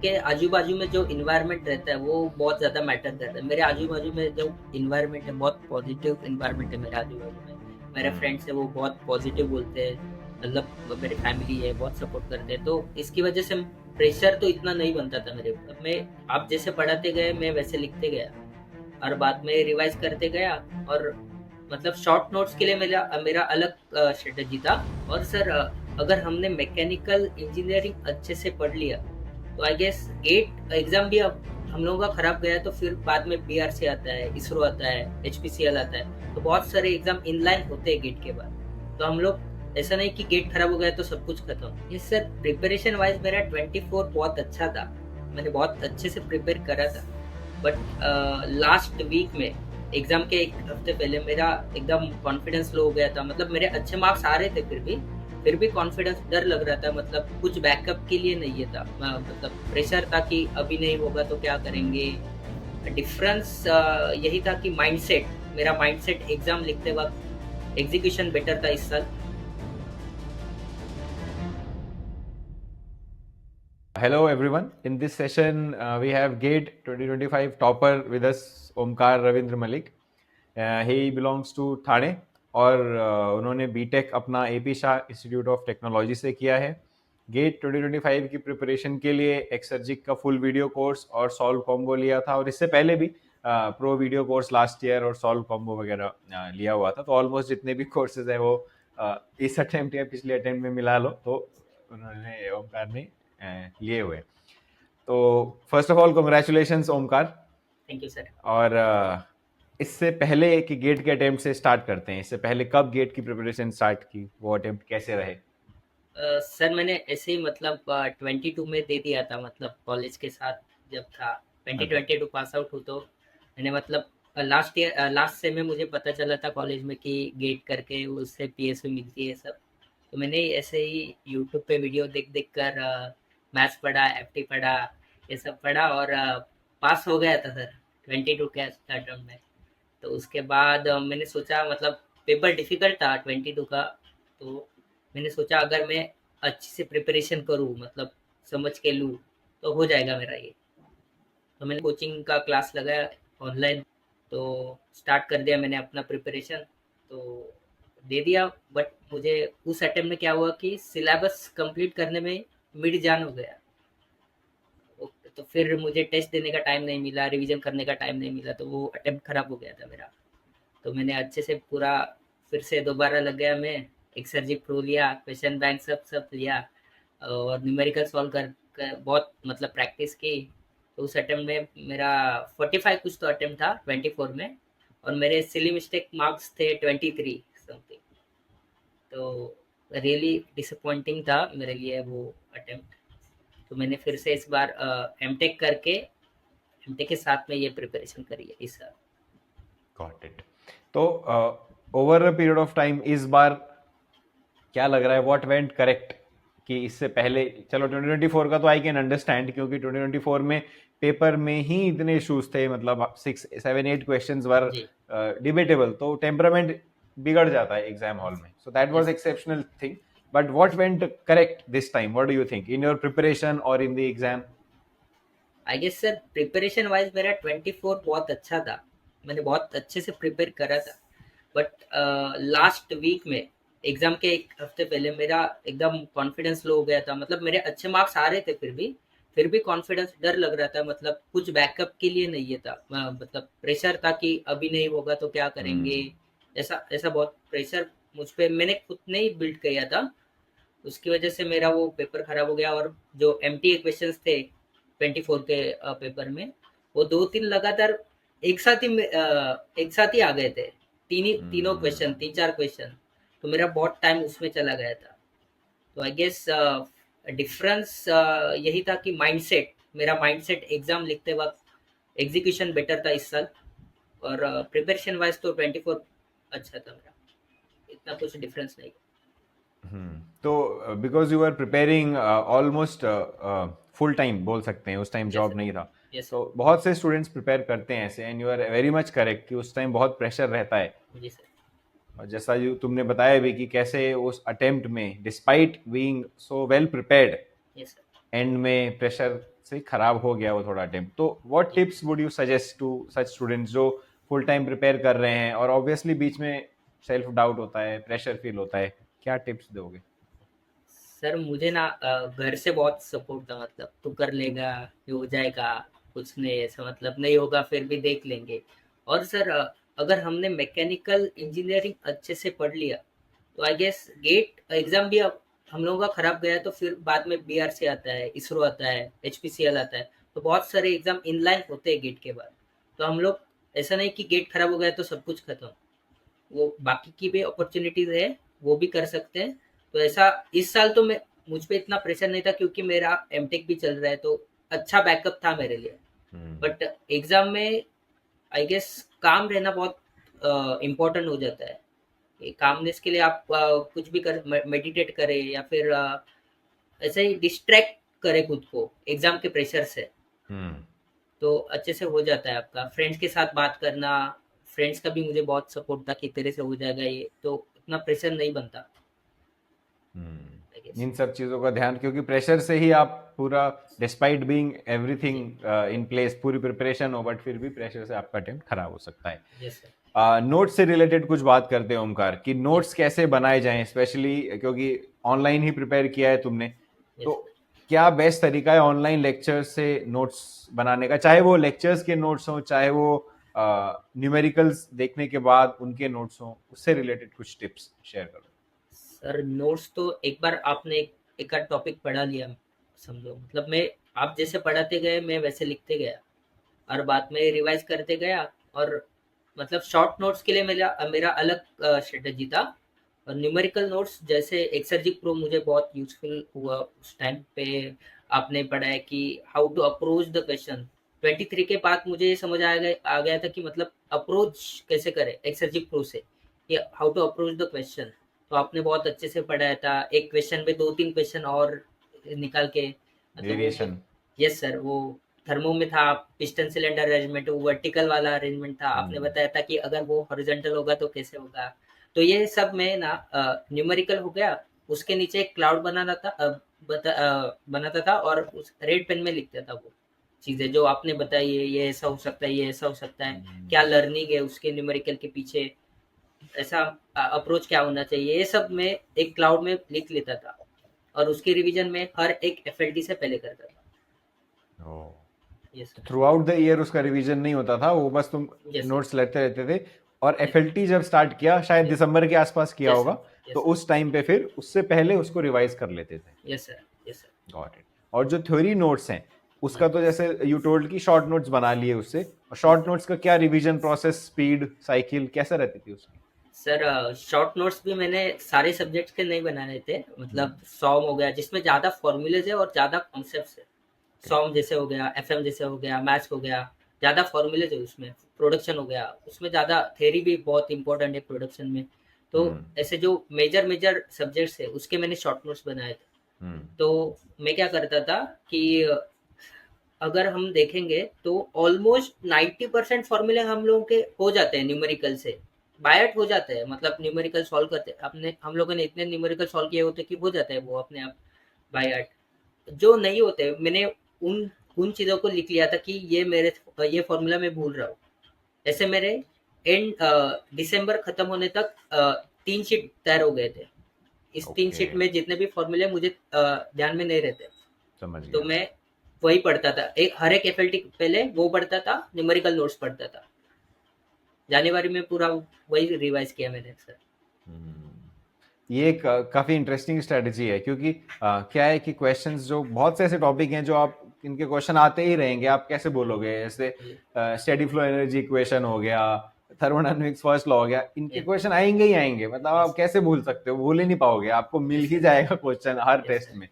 आपके आजू बाजू में जो इन्वायरमेंट रहता है वो बहुत ज़्यादा मैटर करता है। मेरे आजू बाजू में जो इन्वायरमेंट है बहुत पॉजिटिव इन्वायरमेंट है मेरे आजू बाजू में। मेरे हम्म। फ्रेंड्स है वो बहुत पॉजिटिव बोलते हैं, मतलब मेरी फैमिली है बहुत सपोर्ट करते हैं, तो इसकी वजह से प्रेशर तो इतना नहीं बनता था मेरे ऊपर। मैं आप जैसे पढ़ाते गए मैं वैसे लिखते गया और बाद में रिवाइज करते गया। और मतलब शॉर्ट नोट्स के लिए मेरा मेरा अलग स्ट्रेटेजी था। और सर अगर हमने मैकेनिकल इंजीनियरिंग अच्छे से पढ़ लिया तो आई गेस गेट एग्जाम भी अब हम लोगों का खराब गया तो फिर बाद में बीआरसी आता है, इसरो आता है, एचपीसीएल आता है, तो बहुत सारे एग्जाम इनलाइन होते हैं गेट के बाद। तो हम लोग ऐसा नहीं कि गेट खराब हो गया तो सब कुछ खत्म। ये सर प्रिपरेशन वाइज मेरा 24 बहुत अच्छा था, मैंने बहुत अच्छे से प्रिपेयर करा था। बट लास्ट वीक में एग्जाम के एक हफ्ते पहले मेरा एकदम कॉन्फिडेंस लो हो गया था। मतलब मेरे अच्छे मार्क्स आ रहे थे, फिर भी कॉन्फिडेंस डर लग रहा था। मतलब कुछ बैकअप के लिए नहीं था, मतलब प्रेशर था कि अभी नहीं होगा तो क्या करेंगे। डिफरेंस यही था कि माइंडसेट, मेरा माइंडसेट एग्जाम लिखते वक्त एग्जीक्यूशन बेटर था इस साल। Hello everyone. In this session, we have GATE 2025 topper with us, Omkar Ravindra Malik. He belongs to Thane और उन्होंने बीटेक अपना AP Shah institute of technology से किया है। गेट 2025 की प्रिपरेशन के लिए एक्सर्जिक का फुल वीडियो कोर्स और सॉल्व कॉम्बो लिया था, और इससे पहले भी pro video course last year और सॉल्व कॉम्बो वगैरह लिया हुआ था। तो ऑलमोस्ट जितने भी कोर्सेज हैं वो इस अटेम्प्ट या पिछले अटेम्प्ट में मिला लो तो उन्होंने ओमकार ने लिए हुए। तो first of all congratulation Omkar. Thank you sir. और इससे पहले कि गेट के अटेम्प्ट से स्टार्ट करते हैं, इससे पहले कब गेट की प्रिपरेशन स्टार्ट की, वो अटेम्प्ट कैसे रहे? सर मैंने ऐसे ही मतलब 22 में दे दिया था, मतलब कॉलेज के साथ जब था। ओके। 2022 पास आउट हूँ तो मैंने मतलब लास्ट से में मुझे पता चला था कॉलेज में कि गेट करके उससे पीएसयू मिलती है सब। तो मैंने ऐसे ही यूट्यूब पे वीडियो देख देख कर मैथ्स पढ़ा, एफटी पढ़ा, ये सब पढ़ा और पास हो गया था सर 22 के अटेम्प्ट में। तो उसके बाद मैंने सोचा, मतलब पेपर डिफिकल्ट था 22 का। तो मैंने सोचा अगर मैं अच्छी से प्रिपरेशन करूँ, मतलब समझ के लूँ, तो हो जाएगा मेरा ये। तो मैंने कोचिंग का क्लास लगाया ऑनलाइन, तो स्टार्ट कर दिया मैंने अपना प्रिपरेशन। तो दे दिया। बट मुझे उस अटेम्प्ट में क्या हुआ कि सिलेबस कंप्लीट करने में मिड जान हो गया। तो फिर मुझे टेस्ट देने का टाइम नहीं मिला, रिवीजन करने का टाइम नहीं मिला, तो वो अटेम्प्ट खराब हो गया था मेरा। तो मैंने अच्छे से पूरा फिर से दोबारा लग गया मैं, एक्सरजी प्रो लिया, क्वेश्चन बैंक सब सब लिया और न्यूमेरिकल सॉल्व कर बहुत मतलब प्रैक्टिस की। तो उस अटेम्प्ट में मेरा 45 कुछ तो अटेम्प्ट था 24 में, और मेरे सिली मिस्टेक मार्क्स थे 23 समथिंग। तो रियली डिसअपॉइंटिंग था मेरे लिए वो अटेम्प्ट। तो मैंने फिर से इस बार एमटेक करके एमटेक के साथ में ये प्रिपरेशन करी है इस साल। Got it. तो over a period of time इस बार क्या लग रहा है, व्हाट वेंट करेक्ट? कि इससे पहले चलो 2024 का तो आई कैन अंडरस्टैंड, क्योंकि 2024 में पेपर में ही इतने इश्यूज थे, मतलब 6 7 8 क्वेश्चंस वर जी। डिबेटेबल, तो टेम्परामेंट बिगड़ जाता है एग्जाम हॉल में। So that was yes. Exceptional thing. But what went correct this time, what do you think in your preparation और in the exam? I guess sir preparation wise मेरा 24 बहुत अच्छा था, मैंने बहुत अच्छे से प्रिपेयर करा था। बट लास्ट वीक में एग्जाम के एक हफ्ते पहले मेरा एकदम कॉन्फिडेंस लो हो गया था। मतलब मेरे अच्छे मार्क्स आ रहे थे, फिर भी कॉन्फिडेंस डर लग रहा था। मतलब कुछ बैकअप के लिए नहीं था, मतलब प्रेशर था कि अभी नहीं होगा तो क्या करेंगे। ऐसा ऐसा बहुत प्रेशर मुझ पे मैंने खुद ने ही बिल्ड किया था। उसकी वजह से मेरा वो पेपर खराब हो गया। और जो एमटीए क्वेश्चंस थे 24 के पेपर में, वो दो तीन लगातार एक साथ ही आ गए थे। तीनों क्वेश्चन, तीन चार क्वेश्चन, तो मेरा बहुत टाइम उसमें चला गया था। तो आई गेस डिफरेंस यही था कि माइंडसेट, मेरा माइंडसेट एग्जाम लिखते वक्त एग्जीक्यूशन बेटर था इस साल। और प्रिपरेशन वाइज तो 24 अच्छा था मेरा, इतना कुछ डिफरेंस नहीं। तो because you are preparing almost full time बोल सकते हैं, उस टाइम यस जॉब सर। नहीं था। Yes sir. तो बहुत से स्टूडेंट्स प्रिपेयर करते हैं ऐसे, and you are very much correct कि उस टाइम बहुत प्रेशर रहता है। जी सर। और जैसा जो तुमने बताया भी कि कैसे उस अटेम्प्ट में despite being so well prepared, yes sir. And में प्रेशर से खराब हो गया वो थोड़ा अटेम्प्ट, तो what tips would you suggest to such students जो फुल टाइम प्रिपेयर कर रहे हैं और ऑब्वियसली बीच में सेल्फ डाउट होता है, प्रेशर फील होता है, क्या टिप्स दोगे? सर मुझे ना घर से बहुत सपोर्ट था, मतलब तू कर लेगा, ये हो जाएगा, कुछ नहीं ऐसा, मतलब नहीं होगा फिर भी देख लेंगे। और सर अगर हमने मैकेनिकल इंजीनियरिंग अच्छे से पढ़ लिया तो आई गेस गेट एग्जाम भी अब हम लोगों का खराब गया तो फिर बाद में बीआरसी आता है, इसरो आता है, एचपीसीएल आता है, तो बहुत सारे एग्जाम इनलाइन होते हैं गेट के बाद। तो हम लोग ऐसा नहीं कि गेट खराब हो गया तो सब कुछ खत्म, वो बाकी की भी अपॉर्चुनिटीज है, वो भी कर सकते हैं। तो ऐसा इस साल तो मैं मुझ पे इतना प्रेशर नहीं था क्योंकि मेरा एमटेक भी चल रहा है, तो अच्छा बैकअप था मेरे लिए। बट एग्जाम में आई गेस काम रहना बहुत इम्पोर्टेंट हो जाता है। कामनेस के लिए आप कुछ भी कर, मेडिटेट करें या फिर ऐसे ही डिस्ट्रैक्ट करें खुद को एग्जाम के प्रेशर से, तो अच्छे से हो जाता है आपका। फ्रेंड्स के साथ बात करना, फ्रेंड्स का भी मुझे बहुत सपोर्ट था कि तेरे से हो जाएगा ये, तो इतना प्रेशर नहीं बनता आई गेस। इन सब चीजों का ध्यान, क्योंकि प्रेशर से ही आप पूरा, despite being everything in place, पूरी प्रिपरेशन हो, बट फिर भी प्रेशर से आपका अटेम्प्ट खराब हो सकता है। Yes sir. नोट्स से रिलेटेड कुछ बात करते हैं ओमकार, कि नोट्स यस कैसे बनाए जाएं, स्पेशली क्योंकि ऑनलाइन ही प्रिपेयर किया है तुमने, तो यस क्या बेस्ट तरीका है ऑनलाइन लेक्चर्स से नोट्स बनाने का, चाहे वो लेक्चर्स के नोट्स हो, चाहे वो न्यूमेरिकल्स देखने के बाद उनके नोट्स हो, उससे रिलेटेड कुछ टिप्स शेयर करो। सर नोट्स तो एक बार आपने एक आध टॉपिक पढ़ा लिया, समझो मतलब मैं, आप जैसे पढ़ाते गए मैं वैसे लिखते गया और बाद में रिवाइज करते गया। और मतलब शॉर्ट नोट्स के लिए मेरा मेरा अलग स्ट्रेटजी था। और न्यूमेरिकल नोट्स जैसे एक्सरजी प्रो मुझे बहुत यूजफुल हुआ उस टाइम पे। आपने पढ़ा है कि how to approach the question, 23 के बाद मुझे ये समझ आ गया था कि मतलब अप्रोच कैसे करें एक्सरजी प्रो से, कि how to approach the question. तो आपने बहुत अच्छे से पढ़ाया था, एक क्वेश्चन पे 2-3 क्वेश्चन और निकाल के, मतलब वो वेरिएशन। Yes sir. वो थर्मो में था, पिस्टन सिलेंडर अरेंजमेंट, वो वर्टिकल वाला अरेंजमेंट था, आपने बताया था कि अगर वो हॉरिजॉन्टल होगा तो कैसे होगा। तो ये सब में ना न्यूमेरिकल हो गया, उसके नीचे एक क्लाउड बनाता था और उस रेड पेन में लिखता था वो चीजें जो आपने बताई है, ये ऐसा हो सकता है, ये ऐसा हो सकता है, क्या लर्निंग है उसके न्यूमेरिकल के पीछे, ऐसा अप्रोच क्या होना चाहिए, ये सब मैं एक क्लाउड में लिख लेता था। और उसकी रिवीजन में हर एक एफएलटी से पहले करता था। Yes through out the year उसका रिवीजन नहीं होता था, वो बस तुम यस नोट्स लेते रहते थे, और एफएलटी जब स्टार्ट किया, शायद यस दिसंबर के आसपास किया यस होगा, सर तो यस उस टाइम पे फिर उससे पहले उसको रिवाइज कर लेते थे। Yes sir yes sir. Got it. और जो थ्योरी नोट्स हैं, जी उसका तो जैसे यू टोल्ड की शॉर्ट नोट्स बना लिए उससे, और शॉर्ट नोट्स का क्या रिवीजन प्रोसेस, स्पीड साइकिल कैसा रहती थी उसकी? सर शॉर्ट नोट्स भी मैंने सारे सब्जेक्ट्स के नहीं बनाने थे, मतलब सॉम हो गया जिसमें ज़्यादा फॉर्मूलेज है और ज़्यादा कॉन्सेप्ट्स है, सॉम जैसे हो गया, एफएम जैसे हो गया, मैथ्स हो गया, ज़्यादा फॉर्मूलेज है उसमें। प्रोडक्शन हो गया, उसमें ज़्यादा थेरी भी बहुत इंपॉर्टेंट है प्रोडक्शन में। तो ऐसे जो मेजर मेजर सब्जेक्ट्स है उसके मैंने शॉर्ट नोट्स बनाए थे। तो मैं क्या करता था कि अगर हम देखेंगे तो ऑलमोस्ट 90% फॉर्मूले हम लोगों के हो जाते हैं न्यूमेरिकल से, बायट हो जाते हैं, मतलब न्यूमेरिकल सॉल्व करते अपने हम लोगों ने इतने न्यूमेरिकल सॉल्व किए होते कि हो जाता है वो अपने आप बायट। जो नहीं होते मैंने उन उन चीज़ों को लिख लिया था कि ये फॉर्मूला मैं भूल रहा हूँ। ऐसे मेरे एंड दिसंबर खत्म होने तक 3 शीट तैयार हो गए थे। इस 3 शीट में जितने भी फॉर्मूले मुझे ध्यान में नहीं रहते, समझ तो गया। मैं वही पढ़ता था, एक हर एक एफएलटी पहले वो पढ़ता था, न्यूमेरिकल नोट्स पढ़ता था। जनवरी में पूरा वही रिवाइज किया मैंने सर। ये एक काफी इंटरेस्टिंग स्ट्रेटजी है, क्योंकि क्या है कि क्वेश्चंस, जो बहुत से ऐसे टॉपिक हैं जो आप, इनके क्वेश्चन आते ही रहेंगे, आप कैसे बोलोगे, जैसे स्टेडी फ्लो एनर्जी इक्वेशन हो गया, थर्मोडायनामिक्स फर्स्ट लॉ हो गया, इनके क्वेश्चन आएंगे ही आएंगे, मतलब आप कैसे भूल सकते हो, भूल ही नहीं पाओगे, आपको मिल ही जाएगा क्वेश्चन हर टेस्ट में।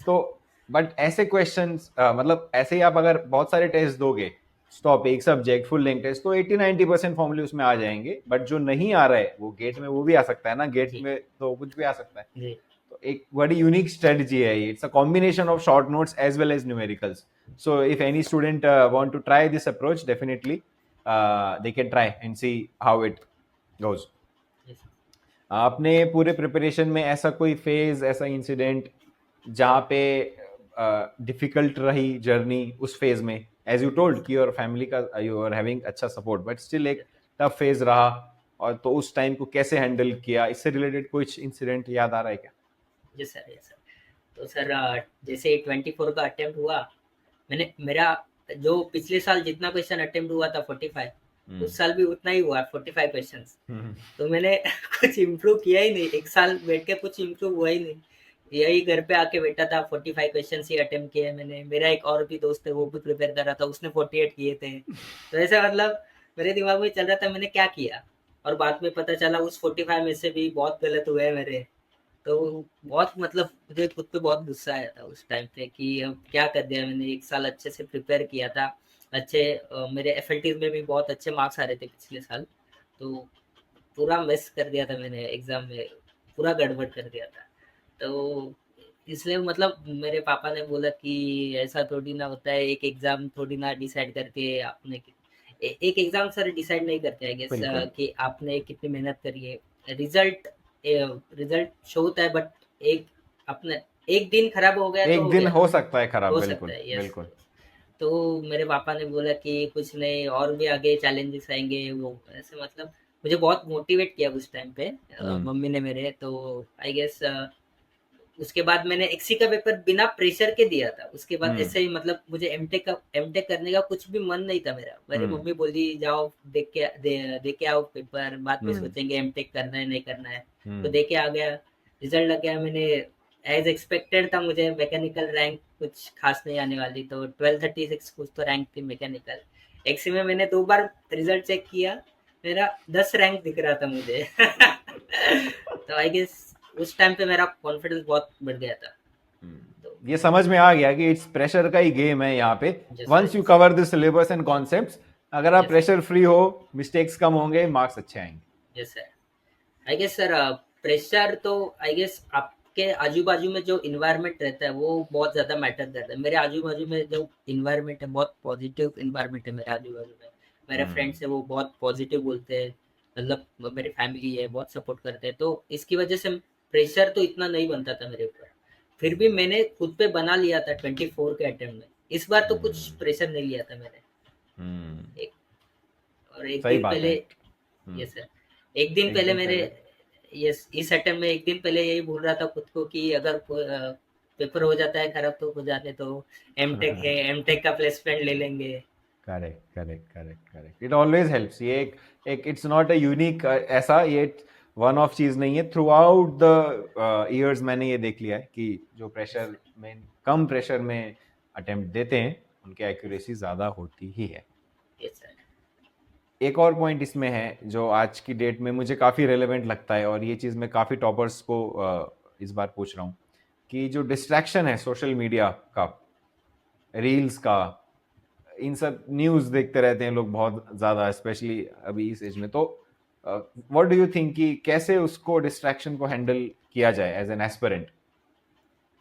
तो बट ऐसे क्वेश्चंस, मतलब ऐसे ही आप अगर बहुत सारे टेस्ट दोगे, स्टॉप एक सब्जेक्ट फुल लेंथ टेस्ट, तो 80-90% फॉर्मूले उसमें आ जाएंगे, बट जो नहीं आ रहा है वो गेट में, वो भी आ सकता है ना, गेट में तो कुछ भी आ सकता है। तो एक बड़ी यूनिक स्ट्रेटजी है ये, it's a combination of short notes as well as numericals. So if any student want to try this approach, definitely they can try and see how it goes. आपने पूरे प्रिपरेशन में ऐसा कोई phase, ऐसा incident जहाँ पे difficult रही journey उस फेज में, एज यू टोल्ड कि योर फैमिली का यू आर हैविंग अच्छा सपोर्ट, बट स्टिल एक टफ फेज रहा, और तो उस टाइम को कैसे हैंडल किया, इससे रिलेटेड कुछ इंसिडेंट याद आ रहा है क्या? जी सर, यस सर। तो सर जैसे 24 का अटेम्प्ट हुआ, मैंने मेरा जो पिछले साल जितना क्वेश्चन अटेम्प्ट हुआ था 45, उस साल भी उतना ही हुआ 45 क्वेश्चन। तो मैंने कुछ इम्प्रूव किया ही नहीं, एक साल बैठ के कुछ इम्प्रूव हुआ ही नहीं। यही घर पे आके बैठा था, 45 क्वेश्चन ही अटेम्प्ट किए मैंने। मेरा एक और भी दोस्त है, वो भी प्रिपेयर कर रहा था, उसने 48 किए थे। तो ऐसा मतलब मेरे दिमाग में चल रहा था मैंने क्या किया, और बाद में पता चला उस 45 में से भी बहुत गलत हुए हैं मेरे। तो बहुत मतलब मुझे खुद पे बहुत गुस्सा आया था उस टाइम पे कि अब क्या कर दिया मैंने। एक साल अच्छे से प्रिपेयर किया था, अच्छे मेरे एफएलटीज में भी बहुत अच्छे मार्क्स आ रहे थे पिछले साल। तो पूरा मिस कर दिया था मैंने एग्जाम में, पूरा गड़बड़ कर दिया था। तो इसलिए मतलब मेरे पापा ने बोला कि ऐसा थोड़ी ना होता है, एक एग्जाम थोड़ी ना डिसाइड करके आपने एक एग्जाम सर डिसाइड नहीं करते है गेस बिल्कुल। कि आपने कितनी मेहनत करी है। रिजल्ट रिजल्ट शो होता है, बट एक अपने एक दिन खराब हो गया तो एक हो दिन गया, हो सकता है खराब, हो सकता बिल्कुल है, यस। बिल्कुल। तो मेरे पापा ने बोला कि कुछ नहीं, और भी आगे चैलेंजेस आएंगे, वो ऐसे मतलब मुझे बहुत मोटिवेट किया उस टाइम पे हम्म। मम्मी ने मेरे। तो आई गेस उसके बाद मैंने एक्सी का पेपर बिना प्रेशर के दिया था। उसके बाद हम्म। ऐसे ही मतलब मुझे एमटेक करने का कुछ भी मन नहीं था मेरा। मेरी हम्म। मम्मी बोली जाओ दे के आओ पेपर, बाद में हम्म। सोचेंगे एमटेक करना है नहीं करना है। तो हम्म। दे के आ गया, रिजल्ट लग गया। मैंने एज एक्सपेक्टेड था मुझे मैकेनिकल रैंक कुछ खास नहीं आने वाली, तो 1236 कुछ तो रैंक थी मैकेनिकल। एक्सी में मैंने 2 बार रिजल्ट चेक किया, मेरा 10 रैंक दिख रहा था मुझे। तो आई गेस उस टाइम पे मेरा कॉन्फिडेंस बहुत बढ़ गया था। तो ये समझ में आ गया कि इट्स प्रेशर का ही गेम है यहाँ पे। Just once you cover the syllabus and concepts, अगर आप यस प्रेशर फ्री हो, मिस्टेक्स कम होंगे, मार्क्स अच्छे आएंगे। Yes sir. I guess sir pressure तो आई गेस आपके आजू बाजू में जो इन्वायरमेंट रहता है वो बहुत ज्यादा मैटर करता है। मेरे आजू बाजू में जो इन्वायरमेंट है बहुत पॉजिटिव इन्वायरमेंट है मेरे आजू बाजू में। मेरे हम्म। फ्रेंड्स है वो बहुत पॉजिटिव बोलते हैं, मतलब मेरी फैमिली है बहुत सपोर्ट करते हैं। तो इसकी वजह से प्रेशर तो इतना नहीं बनता था मेरे ऊपर। फिर भी मैंने खुद पे बना लिया था 24 के अटेम्प्ट में। इस बार तो कुछ हम्म। प्रेशर नहीं लिया था मैंने। हम्म। एक और एक सही दिन बात पहले, है। यस सर, एक दिन एक पहले दिन मेरे, पहले। यस, इस अटेम्प्ट में एक दिन पहले यही बोल रहा था खुद को कि अगर पेपर हो जाता है खराब तो हो जाने तो, एमटेक है, एमटेक का प्लेसमेंट ले लेंगे। Correct correct correct correct, it always helps. ये एक इट्स नॉट अ यूनिक ऐसा, ये वन ऑफ चीज नहीं है, थ्रू आउट द ईयर्स मैंने ये देख लिया है कि जो यस प्रेशर सर, में, कम प्रेशर में अटेम्प्ट देते हैं, उनकी एक्यूरेसी ज्यादा होती ही है। Yes sir. एक और पॉइंट इसमें है जो आज की डेट में मुझे काफ़ी रेलेवेंट लगता है, और ये चीज़ मैं काफ़ी टॉपर्स को इस बार पूछ रहा हूँ, कि जो डिस्ट्रैक्शन है सोशल मीडिया का, रील्स का, इन सब न्यूज़ देखते रहते हैं लोग बहुत ज़्यादा, स्पेशली अभी इस एज में। तो व्हाट डू यू थिंक कि कैसे उसको, डिस्ट्रैक्शन को हैंडल किया जाए as an aspirant?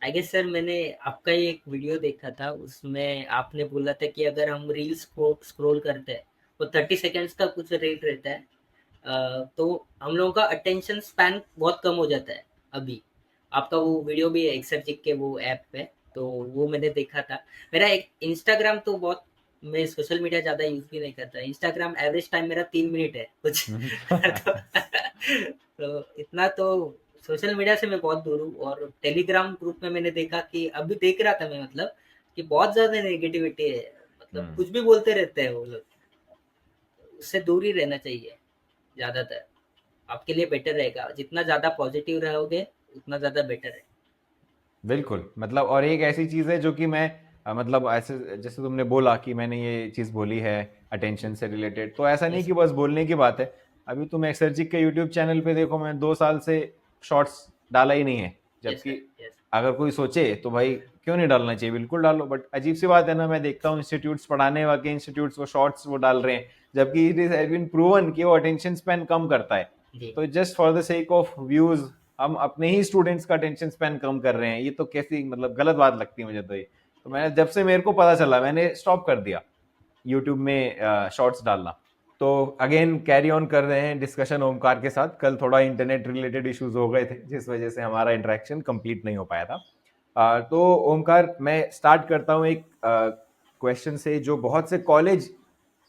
I guess sir मैंने आपका ही एक वीडियो देखा था, उसमें आपने बोला था कि अगर हम रील्स को स्क्रॉल करते हैं, वो 30 सेकेंड्स का कुछ रेट रहता है, तो हम लोगों का अटेंशन स्पैन बहुत कम हो जाता है अभी। आपका वो वीडियो भी है एक्सरजिक के वो ऐप पे, तो वो मैंने देखा था। मेरा एक इंस्टाग्राम तो बहुत, मैं सोशल मीडिया ज़्यादा यूज़ भी नहीं करता। इंस्टाग्राम एवरेज टाइम मेरा 3 मिनट है कुछ। तो, तो इतना तो सोशल मीडिया से मैं बहुत दूर हूँ। और टेलीग्राम ग्रुप में मैंने देखा कि अभी देख रहा था मैं, मतलब कि बहुत ज़्यादा नेगेटिविटी है, मतलब कुछ भी बोलते रहते हैं वो लोग। उससे दूर ही रहना चाहिए ज़्यादातर, आपके लिए बेटर रहेगा। जितना ज़्यादा पॉजिटिव रहोगे उतना ज़्यादा बेटर है। बिल्कुल, मतलब और एक ऐसी चीज़ है जो कि मैं मतलब ऐसे, जैसे तुमने बोला कि मैंने ये चीज़ बोली है अटेंशन से रिलेटेड, तो ऐसा नहीं यस कि बस बोलने की बात है। अभी तुम एक्सर्जिक के यूट्यूब चैनल पे देखो, मैं 2 साल से शॉर्ट्स डाला ही नहीं है, यस जबकि सर, यस अगर कोई सोचे तो भाई क्यों नहीं डालना चाहिए, बिल्कुल डालो। बट अजीब सी बात है ना, मैं देखता हूँ इंस्टीट्यूट्स, पढ़ाने वाले इंस्टीट्यूट्स वो शॉर्ट्स वो डाल रहे हैं, जबकि it is has been proven कि वो अटेंशन स्पैन कम करता है। जी। तो just for the sake of views हम अपने ही स्टूडेंट्स का अटेंशन स्पैन कम कर रहे हैं, ये तो कैसी मतलब गलत बात लगती है मुझे तो ये। तो मैंने, जब से मेरे को पता चला, मैंने स्टॉप कर दिया यूट्यूब में शॉर्ट्स डालना। तो अगेन कैरी ऑन कर रहे हैं डिस्कशन ओमकार के साथ। कल थोड़ा इंटरनेट रिलेटेड इश्यूज हो गए थे जिस वजह से हमारा इंटरेक्शन कंप्लीट नहीं हो पाया था। तो ओमकार, मैं स्टार्ट करता हूँ एक क्वेश्चन से जो बहुत से कॉलेज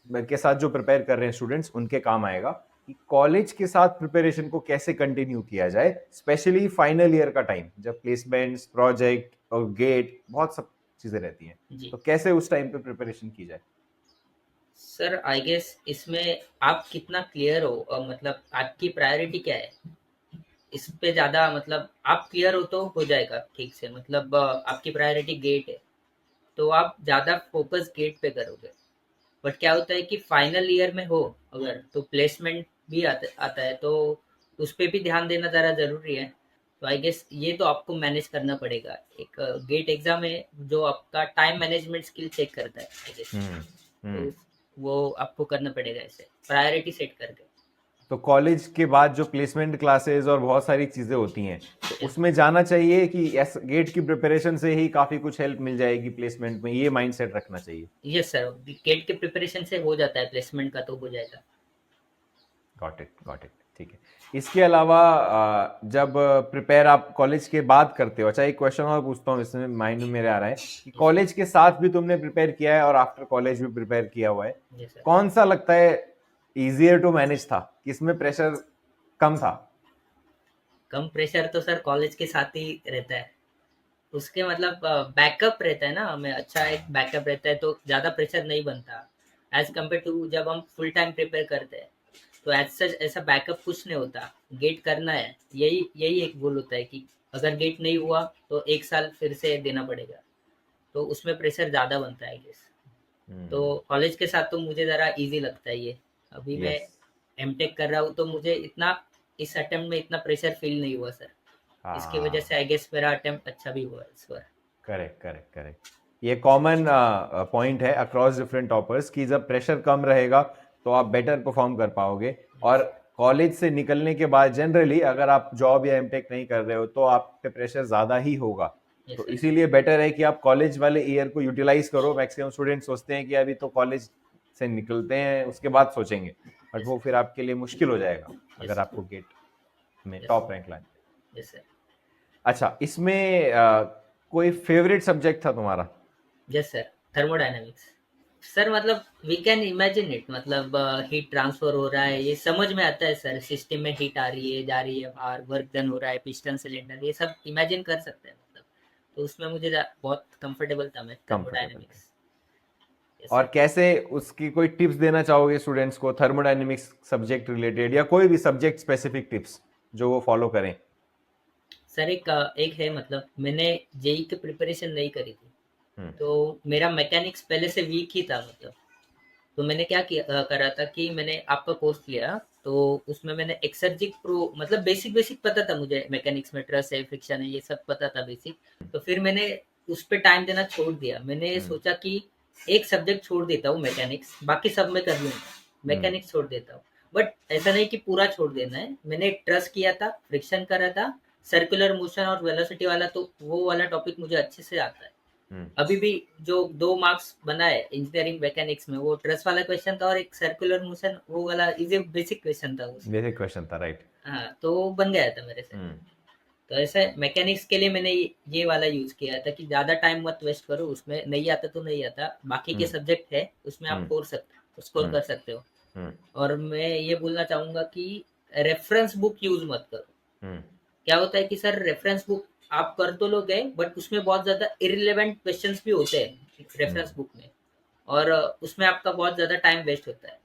के साथ जो प्रिपेयर कर रहे हैं स्टूडेंट्स उनके काम आएगा, कि कॉलेज के साथ प्रिपरेशन को कैसे कंटिन्यू किया जाए, स्पेशली फाइनल ईयर का टाइम जब प्लेसमेंट्स, प्रोजेक्ट और गेट बहुत सब चीजें रहती हैं, जी तो कैसे उस टाइम पे प्रिपरेशन की जाए? सर, आई गेस इसमें आप कितना क्लियर हो, मतलब आपकी प्रायोरिटी क्या है, इस पे ज़्यादा, मतलब आप क्लियर हो तो हो जाएगा ठीक से। मतलब आपकी प्रायोरिटी गेट है तो आप ज़्यादा फोकस गेट पे करोगे। बट क्या होता है कि फाइनल ईयर में हो अगर, तो प्लेसमेंट भी आता है, तो उस पे भी ध्यान देना ज़रा ज़रूरी है। तो आई गेस ये तो आपको मैनेज करना पड़ेगा। एक गेट एग्ज़ाम है जो आपका टाइम मैनेजमेंट स्किल चेक करता है, आई गेस। हम्म। हम्म। तो वो आपको करना पड़ेगा ऐसे, प्रायोरिटी सेट करके। तो कॉलेज के बाद जो प्लेसमेंट क्लासेस और बहुत सारी चीजें होती हैं, तो यस उसमें जाना चाहिए कि यस, गेट की प्रिपरेशन से ही काफी कुछ हेल्प मिल जाएगी प्लेसमेंट में, ये माइंडसेट रखना चाहिए? यस सर, गेट के प्रिपरेशन से हो जाता है, प्लेसमेंट का तो हो जाएगा। Got it, got it. ठीक है। इसके अलावा जब प्रिपेयर आप कॉलेज के बाद करते हो, अच्छा एक क्वेश्चन और पूछता हूँ, इसमें माइंड में मेरे आ रहा है कि यस सर। कॉलेज के साथ भी तुमने प्रिपेयर किया है और आफ्टर कॉलेज भी प्रिपेयर किया हुआ है, यस सर। कौन सा लगता है इजियर टू मैनेज था, किसमें प्रेशर कम था? कम प्रेशर तो सर कॉलेज के साथ ही रहता है। उसके मतलब बैकअप रहता है ना, हमें अच्छा एक बैकअप रहता है तो ज़्यादा प्रेशर नहीं बनता, एज कम्पेयर टू जब हम फुल टाइम प्रिपेयर करते हैं। तो एज सच ऐसा बैकअप कुछ नहीं होता। गेट करना है, यही यही एक गोल होता है कि अगर गेट नहीं हुआ तो एक साल फिर से देना पड़ेगा। तो उसमें प्रेशर ज़्यादा बनता है गेस। तो कॉलेज के साथ तो मुझे ज़रा इजी लगता है ये। अभी मैं यस। एमटेक कर रहा हूँ तो मुझे इतना इस अटेम्प्ट में इतना प्रेशर फील नहीं हुआ सर। इसकी वजह हाँ, से आई गेस मेरा अटेम्प्ट अच्छा भी हुआ इस बार। Correct, correct, correct. ये कॉमन पॉइंट है अक्रॉस डिफरेंट टॉपर्स कि जब प्रेशर कम रहेगा तो आप बेटर परफॉर्म कर पाओगे। और कॉलेज से निकलने के बाद जनरली अगर आप जॉब या एमटेक नहीं कर रहे हो तो आप पे प्रेशर ज़्यादा ही होगा। यस तो सर। इसीलिए बेटर है कि आप कॉलेज वाले ईयर को यूटिलाइज करो। मैक्सिमम स्टूडेंट सोचते हैं कि अभी तो कॉलेज से निकलते हैं उसके बाद सोचेंगे, बट यस वो फिर सर। आपके लिए मुश्किल हो जाएगा यस अगर आपको गेट में यस टॉप रैंक लाना है। Yes sir. अच्छा, इसमें कोई फेवरेट सब्जेक्ट था तुम्हारा? Yes sir, thermodynamics. सर मतलब वी कैन इमेजिन इट, मतलब हीट ट्रांसफर हो रहा है, ये समझ में आता है सर। सिस्टम में हीट आ रही है, जा रही है बाहर, वर्क डन हो रहा है, पिस्टन सिलेंडर, ये सब इमेजिन कर सकते हैं मतलब। तो उसमें मुझे बहुत कंफर्टेबल था मैं, कंफर्टेबल थे। थर्मोडायनेमिक्स। यस और सर। कैसे उसकी कोई टिप्स देना चाहोगे स्टूडेंट्स को थर्मोडायनेमिक्स सब्जेक्ट रिलेटेड, या कोई भी सब्जेक्ट स्पेसिफिक टिप्स जो वो फॉलो करें? सर एक है, मतलब मैंने जेई की प्रिपरेशन नहीं करी थी, हम्म। तो मेरा मैकेनिक्स पहले से वीक ही था मतलब। तो मैंने क्या किया, करा था कि मैंने आपका कोर्स लिया। तो उसमें मैंने एक्सर्जिक प्रो, मतलब बेसिक बेसिक पता था मुझे, मैकेनिक्स में ट्रस है, फ्रिक्शन है, ये सब पता था बेसिक। तो फिर मैंने उस पर टाइम देना छोड़ दिया। मैंने हम्म। सोचा कि एक सब्जेक्ट छोड़ देता हूँ मैकेनिक्स, बाकी सब मैं कर लूँगा, हम्म। मैकेनिक्स छोड़ देता हूँ। बट ऐसा नहीं कि पूरा छोड़ देना है। मैंने ट्रस किया था, फ्रिक्शन करा था, सर्कुलर मोशन और वेलोसिटी वाला, तो वो वाला टॉपिक मुझे अच्छे से आता है। हम्म। अभी भी जो 2 मार्क्स बना है इंजीनियरिंग मैकेनिक्स में, वो ट्रस वाला क्वेश्चन था, और एक सर्कुलर मोशन वो वाला इजी बेसिक क्वेश्चन था उसमें। बेसिक क्वेश्चन था, राइट? हाँ, तो वो बन गया था मेरे से। हम्म। तो ऐसे मैकेनिक्स के लिए मैंने ये वाला यूज किया था कि ज़्यादा टाइम मत वेस्ट करो उसमें, नहीं आता तो नहीं आता, बाकी के हम्म। सब्जेक्ट है उसमें आप हम्म। स्कोर हम्म। कर सकते हो। हम्म। और मैं ये बोलना चाहूँगा कि रेफरेंस बुक यूज मत करो। हम्म। क्या होता है कि सर रेफरेंस बुक आप कर तो लोगे, बट उसमें बहुत ज़्यादा इरिलेवेंट क्वेश्चंस भी होते हैं हम्म। रेफरेंस बुक में, और उसमें आपका बहुत ज़्यादा टाइम वेस्ट होता है।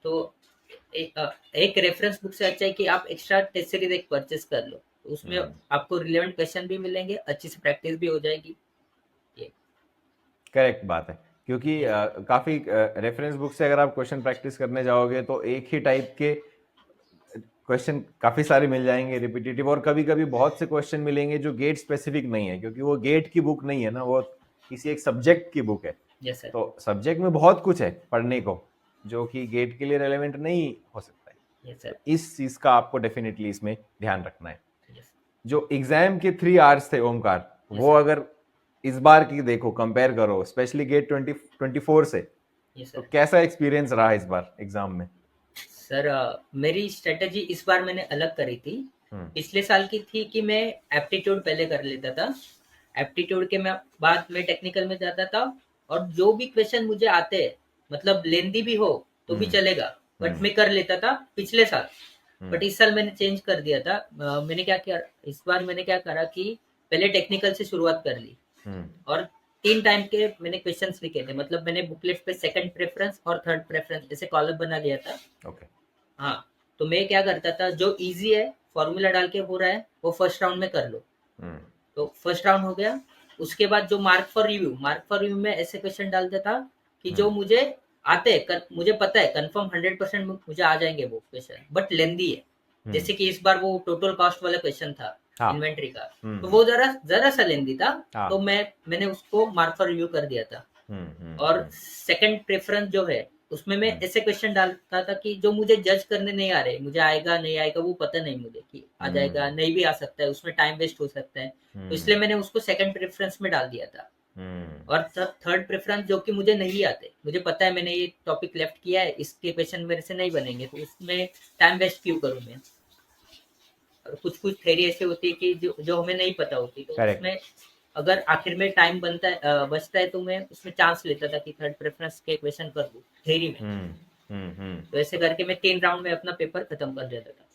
तो एक रेफरेंस बुक से अच्छा है कि आप एक्स्ट्रा टेस्ट सीरीज एक परचेस कर लो, तो उसमें हम्म। आपको रिलेवेंट क्वेश्चन भी मिलेंगे, अच्छी से प्रैक्टिस भी हो जाएगी। ये। करेक्ट बात है, क्योंकि यस। काफी रेफरेंस बुक से अगर आप क्वेश्चन प्रैक्टिस करने जाओगे तो एक ही टाइप के क्वेश्चन काफी सारे मिल जाएंगे रिपीटेटिव, और कभी कभी बहुत से क्वेश्चन मिलेंगे जो गेट स्पेसिफिक नहीं है, क्योंकि वो गेट की बुक नहीं है ना, वो किसी एक सब्जेक्ट की बुक है। Yes sir. तो सब्जेक्ट में बहुत कुछ है पढ़ने को जो कि गेट के लिए रेलेवेंट नहीं हो सकता है। यस तो सर। इस चीज का आपको डेफिनेटली इसमें ध्यान रखना है। यस। जो एग्जाम के 3 आवर्स थे ओमकार, यस वो सर। अगर इस बार की देखो, कंपेयर करो स्पेशली गेट 2024 से, यस तो सर। कैसा एक्सपीरियंस रहा इस बार एग्जाम में? सर मेरी स्ट्रेटेजी इस बार मैंने अलग करी थी। हम्म। पिछले साल की थी कि मैं एप्टीट्यूड पहले कर लेता था, एप्टीट्यूड के मैं बाद में टेक्निकल में जाता था, और जो भी क्वेश्चन मुझे आते हैं, मतलब लेंदी भी हो तो भी चलेगा, बट मैं कर लेता था पिछले साल। बट इस साल मैंने चेंज कर दिया था। मैंने क्या किया इस बार, मैंने क्या करा कि पहले टेक्निकल से शुरुआत कर ली, और 3 टाइम के मैंने क्वेश्चंस लिखे थे। मतलब मैंने बुकलेट पे सेकंड प्रेफरेंस और थर्ड प्रेफरेंस ऐसे कॉलम बना लिया था। ओके। हाँ, तो मैं क्या करता था, जो इजी है फॉर्मूला डाल के हो रहा है वो फर्स्ट राउंड में कर लो। तो फर्स्ट राउंड हो गया। उसके बाद जो मार्क फॉर रिव्यू में ऐसे क्वेश्चन डालता था कि जो मुझे आते हैं, मुझे पता है कंफर्म 100% मुझे आ जाएंगे वो क्वेश्चन, बट लेंदी है। जैसे कि इस बार वो टोटल कॉस्ट वाला क्वेश्चन था, हाँ। इन्वेंट्री का, तो वो जरा जरा सा लेंदी था। हाँ। तो मैंने उसको मार्क फॉर रिव्यू कर दिया था। और सेकंड प्रेफरेंस जो है उसमें मैं ऐसे क्वेश्चन डालता था कि जो मुझे जज करने नहीं आ रहे, मुझे आएगा नहीं आएगा वो पता नहीं मुझे, कि आ जाएगा नहीं भी आ सकता है, उसमें टाइम वेस्ट हो सकता है। तो इसलिए मैंने उसको सेकंड प्रेफरेंस में डाल दिया था। और थर्ड प्रेफरेंस जो कि मुझे नहीं आते, मुझे पता है मैंने ये टॉपिक लेफ्ट किया है, इसके क्वेश्चन मेरे से नहीं बनेंगे, तो उसमें टाइम वेस्ट क्यों करूं मैं। और कुछ कुछ थ्योरी ऐसी होती है कि जो हमें नहीं पता होती, तो Correct. उसमें अगर आखिर में टाइम बनता है बचता है, तो मैं उसमें चांस लेता था कि थर्ड प्रेफरेंस के क्वेश्चन कर दूं थ्योरी में। तो ऐसे करके मैं 3 राउंड में अपना पेपर खत्म कर देता था।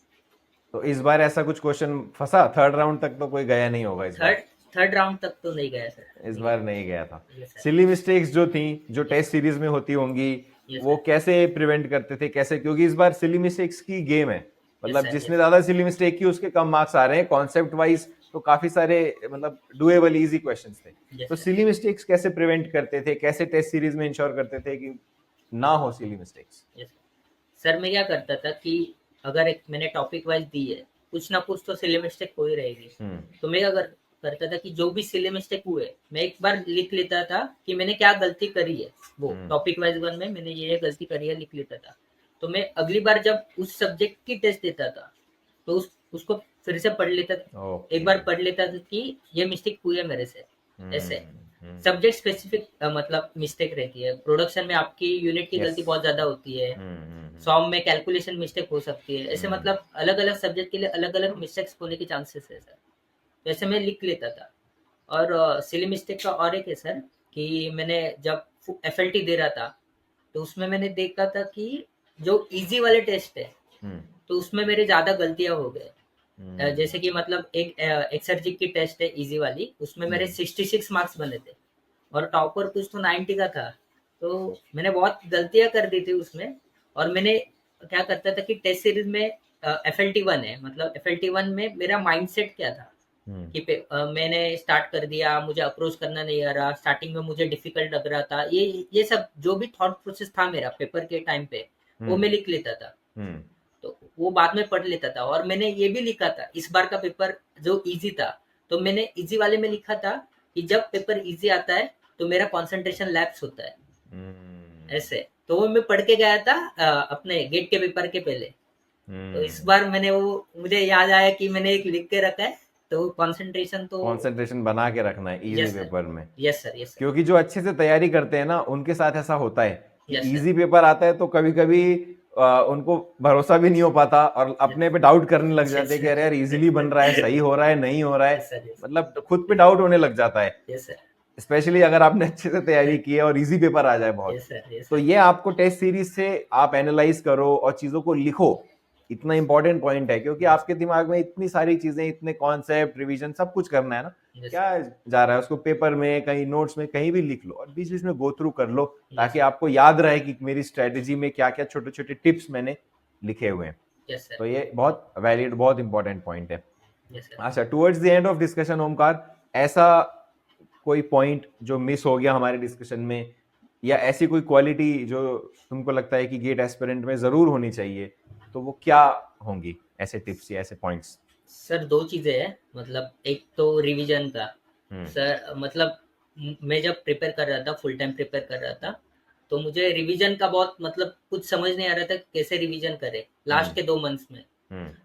तो इस बार ऐसा कुछ क्वेश्चन फंसा? थर्ड राउंड तक तो कोई गया नहीं होगा इस बार। थर्ड राउंड तक तो नहीं गया सर, इस बार नहीं गया था। Yes, sir. सिली मिस्टेक्स जो थी, जो टेस्ट सीरीज में होती होंगी, Yes, वो sir. कैसे प्रिवेंट करते थे, कैसे? क्योंकि इस बार सिली मिस्टेक्स की गेम है, मतलब sir, जिसने yes. ज्यादा सिली मिस्टेक की उसके कम मार्क्स आ रहे हैं। कॉन्सेप्ट वाइज तो काफी सारे मतलब डुएबल इजी क्वेश्चंस थे। Yes, तो sir. सिली मिस्टेक्स कैसे प्रिवेंट करते थे, कैसे टेस्ट सीरीज में इंश्योर करते थे कि ना हो सिली मिस्टेक्स? Yes. सर मैं क्या करता था कि अगर एक मैंने टॉपिक वाइज दी है, कुछ ना कुछ तो सिली मिस्टेक हो ही रहेगी। तो मैं क्या करता था कि जो भी सिली मिस्टेक हुए मैं एक बार लिख लेता था कि मैंने क्या गलती करी है। वो टॉपिक वाइज वन में मैंने ये गलती करी है लिख लेता था। तो मैं अगली बार जब उस सब्जेक्ट की टेस्ट देता था, तो उसको फिर से पढ़ लेता था। एक बार पढ़ लेता था कि ये मिस्टेक हुई है मेरे से। ऐसे सब्जेक्ट स्पेसिफिक मतलब मिस्टेक रहती है। प्रोडक्शन में आपकी यूनिट की गलती बहुत ज्यादा होती है, सॉम में कैलकुलेशन मिस्टेक हो सकती है। ऐसे मतलब अलग अलग सब्जेक्ट के लिए अलग अलग मिस्टेक्स होने के चांसेस है सर। तो ऐसे मैं लिख लेता था। और सिली मिस्टेक का और एक है सर, कि मैंने जब FLT दे रहा था, तो उसमें मैंने देखा था कि जो इजी वाले टेस्ट है, तो उसमें मेरे ज्यादा गलतियां हो गए। जैसे कि मतलब एक एक्सर्जी की टेस्ट है इजी वाली, उसमें मेरे 66 मार्क्स बने थे, और टॉपर कुछ तो 90 का था। तो मैंने बहुत गलतियां कर दी थी उसमें। और मैंने क्या करता था कि टेस्ट सीरीज में FLT1 है, मतलब FLT1 में मेरा माइंडसेट क्या था कि मैंने स्टार्ट कर दिया, मुझे अप्रोच करना नहीं आ रहा, स्टार्टिंग में मुझे डिफिकल्ट लग रहा था, ये सब जो भी थॉट प्रोसेस था मेरा पेपर के टाइम पे, वो मैं लिख लेता था। तो वो बाद में पढ़ लेता था। और मैंने ये भी लिखा था इस बार का पेपर जो इजी था, तो मैंने इजी वाले में लिखा था कि जब पेपर इजी आता है तो मेरा कंसंट्रेशन लैप्स होता है। ऐसे तो वो मैं पढ़ के गया था अपने गेट के पेपर के पहले। तो इस बार मैंने वो मुझे याद आया कि मैंने एक लिख के रखा है, तो कंसंट्रेशन बना के रखना है इजी पेपर में। Yes sir, yes sir. क्योंकि जो अच्छे से तैयारी करते हैं ना, उनके साथ ऐसा होता है कि Yes, sir. इजी पेपर आता है तो कभी कभी उनको भरोसा भी नहीं हो पाता और अपने पे डाउट करने लग जाते हैं कि अरे यार इजीली बन रहा है, सही हो रहा है, नहीं हो रहा है। Yes, sir, yes. मतलब खुद पे डाउट होने लग जाता है, यस सर, स्पेशली अगर आपने अच्छे से तैयारी की है और इजी पेपर आ जाए बहुत। यस सर, यस तो सर। ये आपको टेस्ट सीरीज से आप एनालाइज करो और चीजों को लिखो, इतना इंपॉर्टेंट पॉइंट है, क्योंकि आपके दिमाग में इतनी सारी चीजें, इतने कॉन्सेप्ट, रिवीजन सब कुछ करना है ना। Yes, क्या जा रहा है उसको पेपर में, कहीं नोट्स में, कहीं भी लिख लो और बीच बीच में गो थ्रू कर लो, ताकि आपको याद रहे कि मेरी स्ट्रेटेजी में क्या क्या छोटे छोटे टिप्स मैंने लिखे हुए हैं। Yes, sir. तो ये बहुत वैलिड, बहुत इंपॉर्टेंट पॉइंट है। Yes, sir. अच्छा, towards the end of discussion Omkar, ऐसा कोई पॉइंट जो मिस हो गया हमारे डिस्कशन में, या ऐसी कोई क्वालिटी जो तुमको लगता है कि गेट एस्पिरेंट में जरूर होनी चाहिए, तो वो क्या होंगी ऐसे टिप्स या ऐसे पॉइंट्स? सर 2 चीजें हैं, मतलब एक तो रिवीजन का। सर मतलब मैं जब प्रिपेयर कर रहा था, फुल टाइम प्रिपेयर कर रहा था, तो मुझे रिवीजन का बहुत मतलब कुछ समझ नहीं आ रहा था कैसे रिवीजन करे लास्ट के 2 मंथ्स में।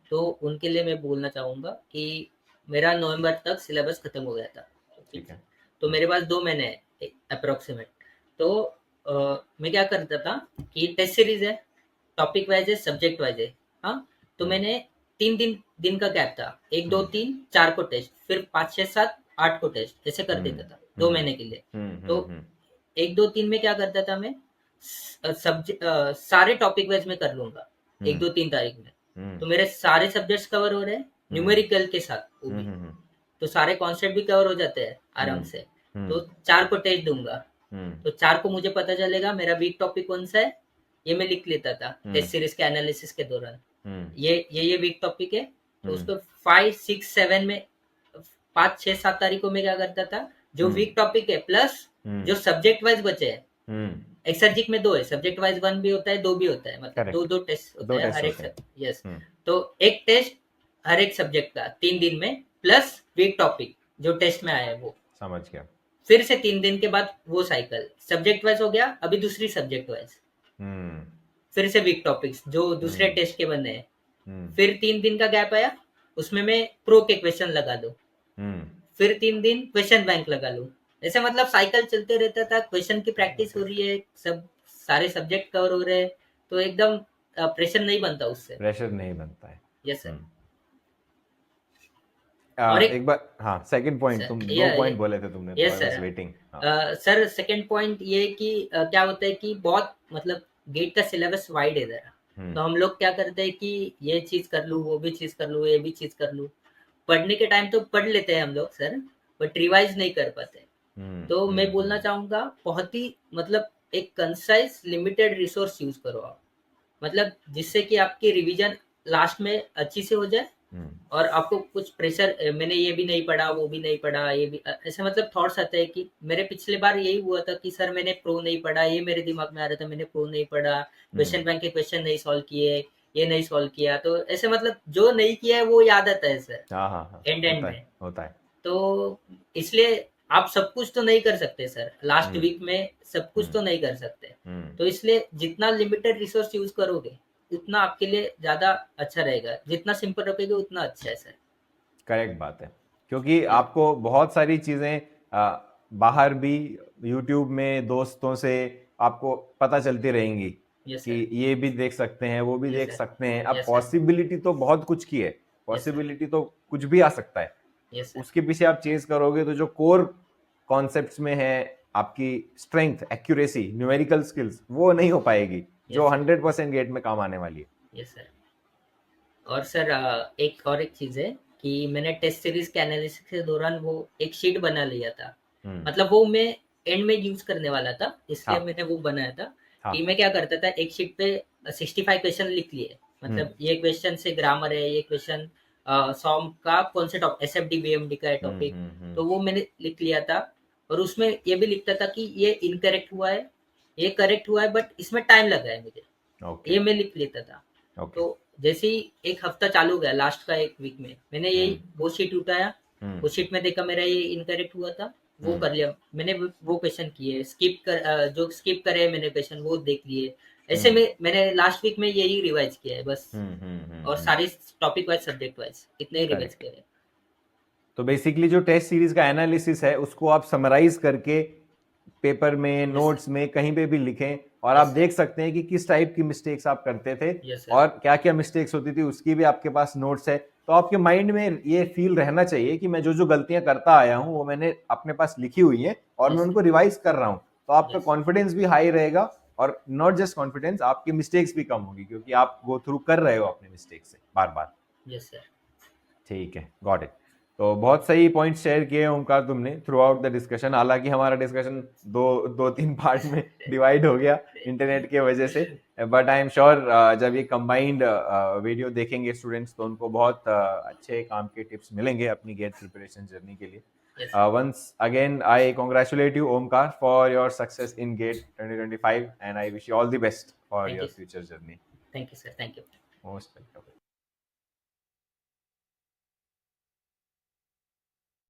तो उनके लिए मैं बोलना चाहूंगा कि मेरा नवंबर तक सिलेबस खत्म हो गया था, ठीक है। तो मेरे पास 2 महीने है अप्रोक्सीमेट। तो मैं क्या करता था कि टेस्ट सीरीज है, टॉपिक वाइज है, सब्जेक्ट वाइज है। हाँ, तो मैंने 3 दिन का गैप था, 1 2 3 4 को टेस्ट, फिर 5 6 7 8 को टेस्ट जैसे कर देता था 2 महीने के लिए। तो हम्म 1 2 3 में क्या करता था मैं, सारे टॉपिक वाइज में कर लूंगा 1 2 3 तारीख में। तो मेरे सारे सब्जेक्ट्स कवर हो रहे हैं न्यूमेरिकल के साथ, वो भी तो सारे कॉन्सेप्ट भी कवर हो जाते हैं आराम से। तो 4 को टेस्ट दूंगा, तो 4 को मुझे पता चलेगा मेरा वीक टॉपिक कौन सा है, ये मैं लिख लेता था टेस्ट सीरीज के एनालिसिस के दौरान। ये वीक टॉपिक है, तो उसको 5 6 7 में 5 6 7 तारीखों में क्या करता था, जो वीक टॉपिक है प्लस जो सब्जेक्ट वाइज बचे हैं, एक्सर्जिक में 2 है, सब्जेक्ट वाइज 1 भी होता है 2 भी होता है, मतलब Correct. 2 टेस्ट होता है हर एक। यस, हम्म तो एक टेस्ट हर एक सब्जेक्ट का 3 दिन में, प्लस वीक टॉपिक जो टेस्ट में आया है वो। समझ गया। फिर से 3 दिन के बाद वो साइकिल सब्जेक्ट वाइज हो गया, अभी दूसरी सब्जेक्ट वाइज, फिर से वीक टॉपिक्स जो दूसरे टेस्ट के बने हैं। फिर 3 दिन का गैप आया, उसमें मैं प्रो के क्वेश्चन लगा दूं, फिर 3 दिन क्वेश्चन बैंक लगा लूं। ऐसे मतलब साइकिल चलते रहता था, क्वेश्चन की प्रैक्टिस हो रही है, सब सारे सब्जेक्ट कवर हो रहे हैं, तो एकदम प्रेशर नहीं बनता उससे। प्रेशर नहीं बनता है। Yes sir. और एक बार, हाँ, सेकंड पॉइंट, तुम 2 पॉइंट बोले थे तुमने, यस तो I was sir. Waiting. Sir second point ये है कि क्या होता है कि बहुत मतलब गेट का सिलेबस वाइड है जरा, तो हम लोग क्या करते हैं कि ये चीज कर लूँ, वो भी चीज कर लूँ, ये भी चीज कर लूँ। पढ़ने के टाइम तो पढ़ लेते हैं हम लोग सर, बट रिवाइज नहीं कर पाते। तो मैं बोलना चाहूंगा बहुत ही मतलब एक कंसाइज लिमिटेड रिसोर्स यूज करो आप, मतलब जिससे कि आपकी रिवीजन लास्ट में अच्छी से हो जाए, और आपको कुछ प्रेशर, मैंने ये भी नहीं पढ़ा, वो भी नहीं पढ़ा, ये भी ऐसे मतलब थॉट्स आते हैं कि मेरे पिछले बार यही हुआ था कि सर मैंने प्रो नहीं पढ़ा, ये मेरे दिमाग में आ रहा था मैंने प्रो नहीं पढ़ा, क्वेश्चन बैंक के क्वेश्चन नहीं सॉल्व किए, ये नहीं सॉल्व किया, तो ऐसे मतलब जो नहीं किया है वो याद आता है सर एंड में होता है। तो इसलिए आप सब कुछ तो नहीं कर सकते सर, लास्ट वीक में सब कुछ तो नहीं कर सकते, तो इसलिए जितना लिमिटेड रिसोर्स यूज करोगे उतना आपके लिए ज्यादा अच्छा रहेगा, जितना सिंपल रखोगे उतना अच्छा है सर। करेक्ट बात है, क्योंकि आपको बहुत सारी चीजें बाहर भी यूट्यूब में दोस्तों से आपको पता चलती रहेंगी कि ये भी देख सकते हैं, वो भी देख सकते हैं। अब पॉसिबिलिटी तो बहुत कुछ की है, पॉसिबिलिटी तो कुछ भी आ सकता है। उसके पीछे आप चेज करोगे तो जो कोर कॉन्सेप्ट्स में है आपकी स्ट्रेंथ, एक्यूरेसी, न्यूमेरिकल स्किल्स, वो नहीं हो पाएगी जो 100% गेट में काम आने वाली है। Yes sir. और सर एक चीज है कि मैंने टेस्ट सीरीज के एनालिसिस के दौरान वो एक शीट बना लिया था, मतलब वो मैं एंड में यूज करने वाला था, इसलिए मैंने वो बनाया था कि मैं क्या करता था, एक शीट पे 65 क्वेश्चन लिख लिए, मतलब ये क्वेश्चन से ग्रामर है, ये क्वेश्चन सॉम का कौन से टॉपिक, एसएफडी बीएमडी का है टॉपिक, तो वो मैंने लिख लिया था। और उसमें ये भी लिखता था कि ये इनकरेक्ट हुआ है, ये करेक्ट हुआ है, बट इसमें टाइम लगा है मुझे, ये मैं लिख लेता था। तो जैसे ही एक हफ्ता चालू हो गया, लास्ट का एक वीक में मैंने यही वो शीट उठाया, वो शीट में देखा मेरा ये इनकरेक्ट हुआ था, वो कर लिया मैंने, वो क्वेश्चन किए, जो स्किप करे मैंने क्वेश्चन वो देख लिए, ऐसे में मैंने लास्ट वीक में यही रिवाइज किया है बस। और सारे टॉपिक वाइज सब्जेक्ट वाइज इतने ही रिवाइज किए हैं। तो बेसिकली जो टेस्ट सीरीज का एनालिसिस है उसको आप समराइज करके पेपर में, नोट्स में, कहीं पे भी लिखें, और आप देख सकते हैं कि किस टाइप की मिस्टेक्स आप करते थे और क्या क्या मिस्टेक्स होती थी, उसकी भी आपके पास नोट्स है। तो आपके माइंड में ये फील रहना चाहिए कि मैं जो जो गलतियां करता आया हूं वो मैंने अपने पास लिखी हुई है और मैं उनको रिवाइज कर रहा हूं, तो आपका कॉन्फिडेंस भी हाई रहेगा, और नॉट जस्ट कॉन्फिडेंस, आपकी मिस्टेक्स भी कम होगी क्योंकि आप गो थ्रू कर रहे हो अपने मिस्टेक से बार बार। Yes sir. ठीक है, गॉट इट। तो बहुत सही पॉइंट शेयर किए ओमकार तुमने थ्रू आउट द डिस्कशन। हालांकि हमारा डिस्कशन दो तीन पार्ट में डिवाइड हो गया इंटरनेट के वजह से, बट आई एम श्योर जब ये कंबाइंड वीडियो देखेंगे स्टूडेंट्स तो उनको बहुत अच्छे काम के टिप्स मिलेंगे अपनी गेट प्रिपरेशन जर्नी के लिए। Once again, I congratulate you, Omkar, for your success in GATE 2025, and I wish you all the best for your future journey. Thank you, sir. Thank you. Most welcome.